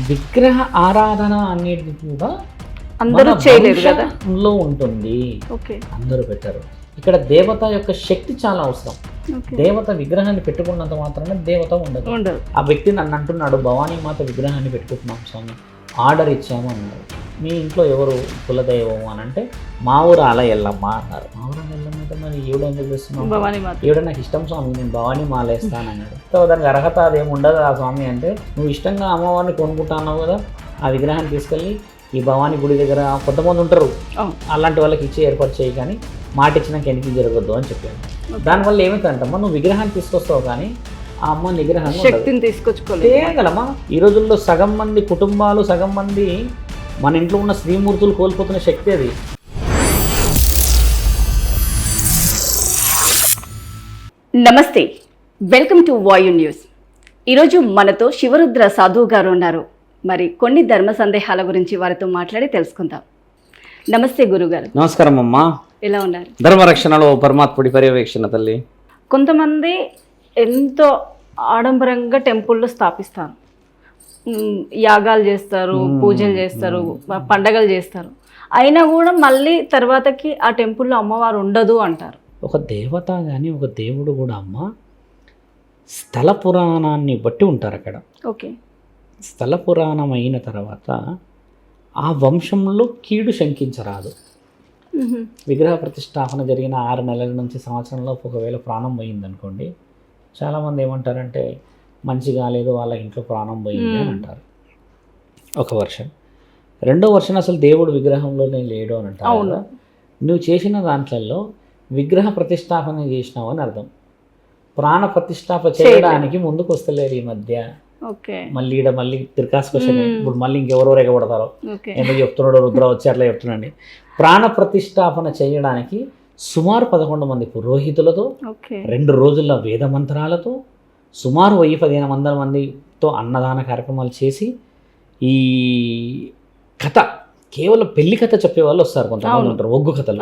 విగ్రహ ఆరాధన అనేది కూడా అందరూ చేయలేరు కదా. లో ఉంటుంది, ఓకే అందరూ పెట్టారు. ఇక్కడ దేవత యొక్క శక్తి చాలా అవసరం. ఓకే దేవత విగ్రహాన్ని పెట్టుకున్నంత మాత్రాన దేవత ఉండదు. ఉండదు. ఆ వ్యక్తి నన్ను అంటున్నాడు, భవానీ మాత విగ్రహాన్ని పెట్టుకుంటున్నాం స్వామి, ఆర్డర్ ఇచ్చాము అన్నాడు. మీ ఇంట్లో ఎవరు కులదైవం అని అంటే మా ఊరు అలా ఎల్లమ్మ అన్నారు. మా ఊరు ఎల్లమ్మ అయితే మరి ఈవిడ ఎందుకు చేస్తున్నావు? భవానీ మాత. ఈవిడ నాకు ఇష్టం స్వామి, నేను భవానీ మాలేస్తాను అన్నాడు. సో దానికి అర్హత అదేమి ఉండదు ఆ స్వామి అంటే, నువ్వు ఇష్టంగా అమ్మవారిని కొనుక్కుంటున్నావు కదా, ఆ విగ్రహాన్ని తీసుకెళ్ళి ఈ భవానీ గుడి దగ్గర కొంతమంది ఉంటారు, అలాంటి వాళ్ళకి ఇచ్చి ఏర్పాటు చేయి, కానీ మాట ఇచ్చినాక ఎనికి జరగద్దు అని చెప్పాను. దానివల్ల ఏమైతుందమ్మా, నువ్వు విగ్రహాన్ని తీసుకొస్తావు కానీ ఆ అమ్మ నిగ్రహాన్ని శక్తిని తీసుకొచ్చుకోలేగలమా. ఈ రోజుల్లో సగం మంది కుటుంబాలు, సగం మంది మన ఇంట్లో ఉన్న శ్రీమూర్తులు కోల్పోతున్న శక్తి అది. నమస్తే, వెల్కమ్ టు వాయు న్యూస్. ఈరోజు మనతో శివరుద్ర సాధువు గారు ఉన్నారు. మరి కొన్ని ధర్మ సందేహాల గురించి వారితో మాట్లాడి తెలుసుకుందాం. నమస్తే గురుగారు. నమస్కారం అమ్మా. ఎలా ఉన్నారు? ధర్మరక్షణలో పరమాత్ముడి పర్యవేక్షణ తల్లి. కొంతమంది ఎంతో ఆడంబరంగా టెంపుల్లో స్థాపిస్తారు, యాగాలు చేస్తారు, పూజలు చేస్తారు, పండగలు చేస్తారు, అయినా కూడా మళ్ళీ తర్వాతకి ఆ టెంపుల్లో అమ్మవారు ఉండదు అంటారు. ఒక దేవత కానీ ఒక దేవుడు కూడా అమ్మ స్థల పురాణాన్ని బట్టి ఉంటారు అక్కడ. ఓకే, స్థల పురాణం అయిన తర్వాత ఆ వంశంలో కీడు శంకించరాదు. విగ్రహ ప్రతిష్టాపన జరిగిన 6 నెలల నుంచి సంవత్సరంలో ఒకవేళ ప్రాణం పోయిందనుకోండి, చాలామంది ఏమంటారంటే మంచి కాలేదు, వాళ్ళ ఇంట్లో ప్రాణం పోయింది అని అంటారు. ఒక వర్షన్. రెండో వర్షన్ అసలు దేవుడు విగ్రహంలోనే లేడు అని అంటారు. కదా, నువ్వు చేసిన దాంట్లో విగ్రహ ప్రతిష్టాపన చేసినావు అని అర్థం. ప్రాణ ప్రతిష్టాపన చేయడానికి ముందుకు వస్తలేరు ఈ మధ్య. మళ్ళీ తిరకాసు క్వశ్చన్. ఇప్పుడు మళ్ళీ ఇంకెవరో ఎగబడతారో, ఎందుకు చెప్తున్నాడు రుద్ర వచ్చి అట్లా చెప్తున్నాండి. ప్రాణ ప్రతిష్టాపన చేయడానికి సుమారు 11 మంది పురోహితులతో, 2 రోజుల వేద మంత్రాలతో, సుమారు 1000-1500 మందితో అన్నదాన కార్యక్రమాలు చేసి, ఈ కథ కేవలం పెళ్లి కథ చెప్పే వాళ్ళు వస్తారు, కొంతమంది ఉంటారు ఒగ్గు కథలు,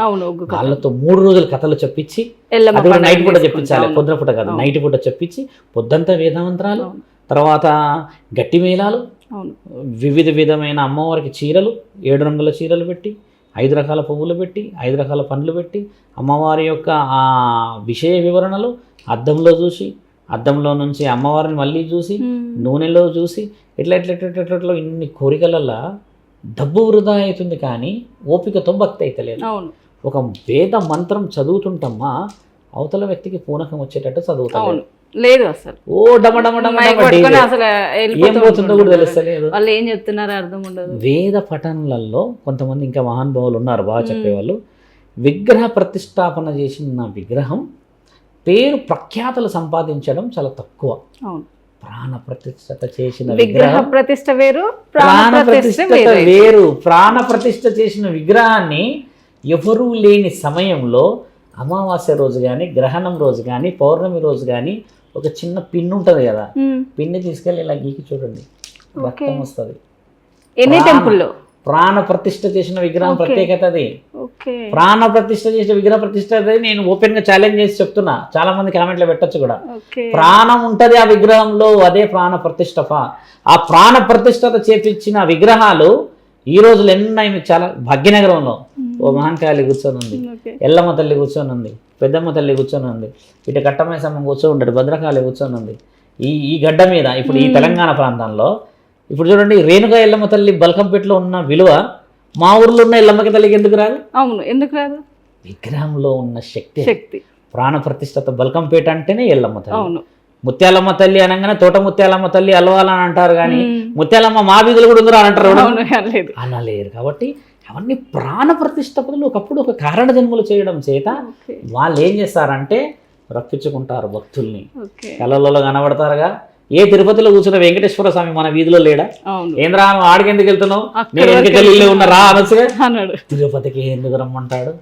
వాళ్ళతో 3 రోజుల కథలు చెప్పించి, అది కూడా నైట్ పూట చెప్పించాలి, పొద్దున పూట కాదు, నైట్ పూట చెప్పించి పొద్దంతా వేద మంత్రాలు, తర్వాత గట్టి మేళాలు, వివిధ విధమైన అమ్మవారికి చీరలు, 7 రంగుల చీరలు పెట్టి, 5 రకాల పువ్వులు పెట్టి, 5 రకాల పండ్లు పెట్టి, అమ్మవారి యొక్క ఆ విషయ వివరణలు అద్దంలో చూసి, అద్దంలో నుంచి అమ్మవారిని మళ్ళీ చూసి, నూనెలో చూసి, ఇట్లా ఇన్ని కోరికలల్లా డబ్బు వృధా అవుతుంది, కానీ ఓపికతో భక్తి అయితలేదు. ఒక వేద మంత్రం చదువుతుంటమ్మా, అవతల వ్యక్తికి పూనకం వచ్చేటట్టు చదువుతాను లేదు అసలు. ఓ ఏం పోతుందో కూడా తెలుస్తలేదు, వాళ్ళు ఏం చెప్తున్నారో అర్థం ఉండదు. వేద పఠనంలలో కొంతమంది ఇంకా మహానుభావులు ఉన్నారు బాగా చెప్పేవాళ్ళు. విగ్రహ ప్రతిష్టాపన చేసిన విగ్రహం పేరు ప్రఖ్యాతలు సంపాదించడం చాలా తక్కువ. ప్రాణ ప్రతిష్ఠత చేసిన విగ్రహ ప్రతిష్ఠ వేరు, ప్రాణ ప్రతిష్ఠత వేరు. ప్రాణ ప్రతిష్ఠ చేసిన విగ్రహాన్ని ఎవరూ లేని సమయంలో అమావాస్య రోజు కానీ, గ్రహణం రోజు కానీ, పౌర్ణమి రోజు కానీ ఒక చిన్న పిన్ను ఉంటుంది కదా, పిన్ని తీసుకెళ్ళి ఇలా గీకి చూడండి, రక్తం వస్తుంది. ఎన్ని టెంపుల్లో ప్రాణ ప్రతిష్ఠ చేసిన విగ్రహం ప్రత్యేకత అది. ప్రాణ ప్రతిష్ఠ చేసిన విగ్రహ ప్రతిష్ఠ అది. నేను ఓపెన్ గా ఛాలెంజ్ చేసి చెప్తున్నా, చాలా మంది కామెంట్లో పెట్టచ్చు కూడా. ప్రాణం ఉంటది ఆ విగ్రహంలో, అదే ప్రాణ ప్రతిష్ఠ. ఆ ప్రాణ ప్రతిష్ఠత చేపించిన విగ్రహాలు ఈ రోజులు ఎన్నై. చాలా భాగ్యనగరంలో ఓ మహాంకాళి కూర్చొని ఉంది, ఎల్లమ్మ తల్లి కూర్చొని ఉంది, పెద్దమ్మ తల్లి కూర్చొని ఉంది, ఇటు కట్టమైసమ్మ కూర్చొని ఉంటాడు, భద్రకాళి కూర్చొని ఉంది. ఈ గడ్డ మీద ఇప్పుడు ఈ తెలంగాణ ప్రాంతంలో ఇప్పుడు చూడండి, రేణుగా ఎల్లమ్మ తల్లి బల్కంపేటలో ఉన్న విలువ మా ఊర్లో ఉన్న ఎల్లమ్మకి తల్లికి ఎందుకు రాదు? అవును, ఎందుకు రాదు? విగ్రహంలో ఉన్న శక్తి. ప్రాణ ప్రతిష్ఠత బల్కంపేట అంటేనే ఎల్లమ్మ తల్లి. ముత్యాలమ్మ తల్లి అనగానే తోట ముత్యాలమ్మ తల్లి అలవాలని అంటారు, కానీ ముత్యాలమ్మ మా వీధులు కూడా ఉందిరా అంటారు, అలా లేరు. కాబట్టి అవన్నీ ప్రాణ ప్రతిష్ఠపతులు ఒకప్పుడు ఒక కారణ జన్మలు చేయడం చేత వాళ్ళు ఏం చేస్తారంటే రప్పించుకుంటారు భక్తుల్ని. కళలలో కనబడతారుగా. ఏ తిరుపతిలో కూర్చున్న వెంకటేశ్వర స్వామి మన వీధిలో లేడా? ఏంద్రా ఆడికి ఎందుకు వెళ్తున్నావు, నేను వెనకకెళ్ళి ఉన్న రా అనొచ్చుగా, తిరుపతికి ఎందుకు రమ్మంటాడు?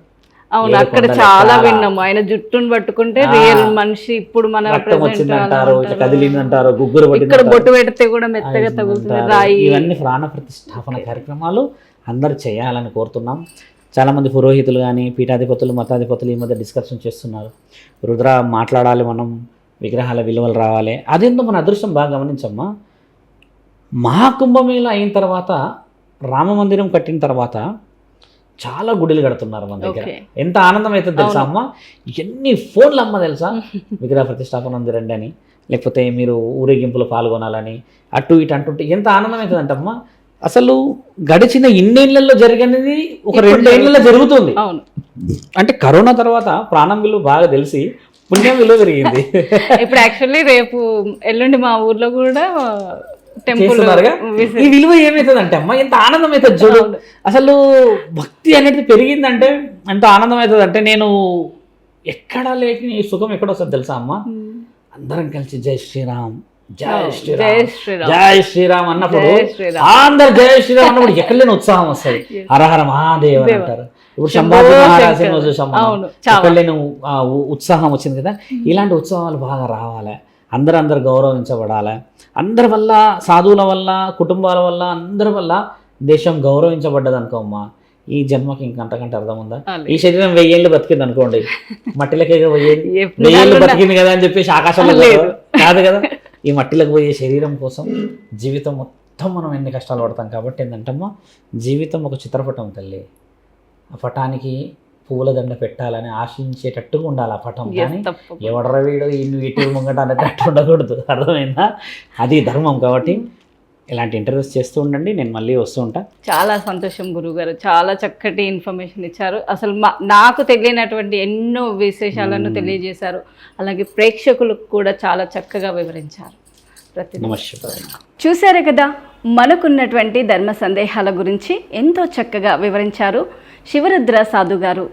అవును, అక్కడ చాలా విన్నాము. ఆయన జుట్టును పట్టుకుంటే రియల్ మనిషి, ఇప్పుడు మన వచ్చిందంటారు, కదిలిందంటారు, గుగ్గురు ఇక్కడ బొట్టు పెడితే కూడా మెత్తగా తగులుతుంది రాయి. ఇవన్నీ ప్రాణ ప్రతిష్టాపన కార్యక్రమాలు అందరూ చేయాలని కోరుతున్నాం. చాలామంది పురోహితులు కానీ, పీఠాధిపతులు, మతాధిపతులు ఈ మధ్య డిస్కషన్ చేస్తున్నారు, రుద్ర మాట్లాడాలి మనం, విగ్రహాల విలువలు రావాలి. అదేందో మన అదృష్టం బాగా గమనించమ్మా. మహాకుంభమేళ అయిన తర్వాత రామ మందిరం కట్టిన తర్వాత చాలా గుడిలు కడుతున్నారు మన దగ్గర. Okay. ఎంత ఆనందం అవుతుంది తెలుసా అమ్మ, ఎన్ని ఫోన్లు అమ్మ తెలుసా, విగ్రహ ప్రతిష్టాపన ఉంది రండి అని, లేకపోతే మీరు ఊరేగింపులో పాల్గొనాలని అటు ఇటు అంటుంటే ఎంత ఆనందం అవుతుంది అంటే అమ్మ, అసలు గడిచిన ఇన్నేళ్లలో జరిగినది ఒక 2 ఏళ్లలో జరుగుతుంది. అవును, అంటే కరోనా తర్వాత ప్రాణం విలువ బాగా తెలిసి పుణ్యం విలువ పెరిగింది. ఇప్పుడు యాక్చువల్లీ రేపు ఎల్లుండి మా ఊర్లో కూడా టెంపుల్ చేస్తున్నారుగా. ఈ విలువ ఏమవుతుంది అంటే అమ్మ, ఎంత ఆనందం అవుతుంది చూడు. అసలు భక్తి అనేది పెరిగిందంటే ఎంత ఆనందం అవుతుంది అంటే, నేను ఎక్కడా లేని ఈ సుఖం ఎక్కడ వస్తుంది తెలుసా అమ్మ, అందరం కలిసి జై శ్రీరామ్ జై శ్రీరామ్ జై శ్రీరామ్ అన్నప్పుడు, అందరు జై శ్రీరామ్ అన్నప్పుడు ఎక్కడ లేని ఉత్సాహం వస్తుంది. హరహర మహాదేవ్ అని అంటారు. ఇప్పుడు సంభాజీ మహారాజ్ చూసాం, ఎక్కడ లేని ఉత్సాహం వచ్చింది కదా. ఇలాంటి ఉత్సవాలు బాగా రావాలి, అందరు గౌరవించబడాలి. అందరి వల్ల, సాధువుల వల్ల, కుటుంబాల వల్ల, అందరి వల్ల దేశం గౌరవించబడ్డది అనుకోమ్మా. ఈ జన్మకి ఇంకంతకంటే అర్థం ఉందా? ఈ శరీరం 1000 ఏళ్ళు బతికింది అనుకోండి, మట్టిలకే 1000 ఏళ్ళు బతికింది కదా అని చెప్పేసి ఆకాశంలో కాదు కదా. ఈ మట్టిలకు పోయే శరీరం కోసం జీవితం మొత్తం మనం ఎన్ని కష్టాలు పడతాం. కాబట్టి ఏంటంటమ్మా, జీవితం ఒక చిత్రపటం తల్లి. ఆ పటానికి పువ్వుల దండ పెట్టాలని ఆశించేటట్టుగా ఉండాలి ఆ పటం. కానీ ఎవడర వీడు ఇటు ముంగట అనేటట్టు ఉండకూడదు, అర్థమైందా? అది ధర్మం. కాబట్టి ఇలాంటి ఇంటర్వ్యూస్ చేస్తూ ఉండండి, నేను మళ్ళీ వస్తూ ఉంటా. చాలా సంతోషం గురువుగారు, చాలా చక్కటి ఇన్ఫర్మేషన్ ఇచ్చారు. అసలు నాకు తెలియనటువంటి ఎన్నో విశేషాలను తెలియజేశారు. అలాగే ప్రేక్షకులకు కూడా చాలా చక్కగా వివరించారు. నమస్కారం. చూశారు కదా, మనకున్నటువంటి ధర్మ సందేహాల గురించి ఎంతో చక్కగా వివరించారు శివరుద్ర సాధు గారు.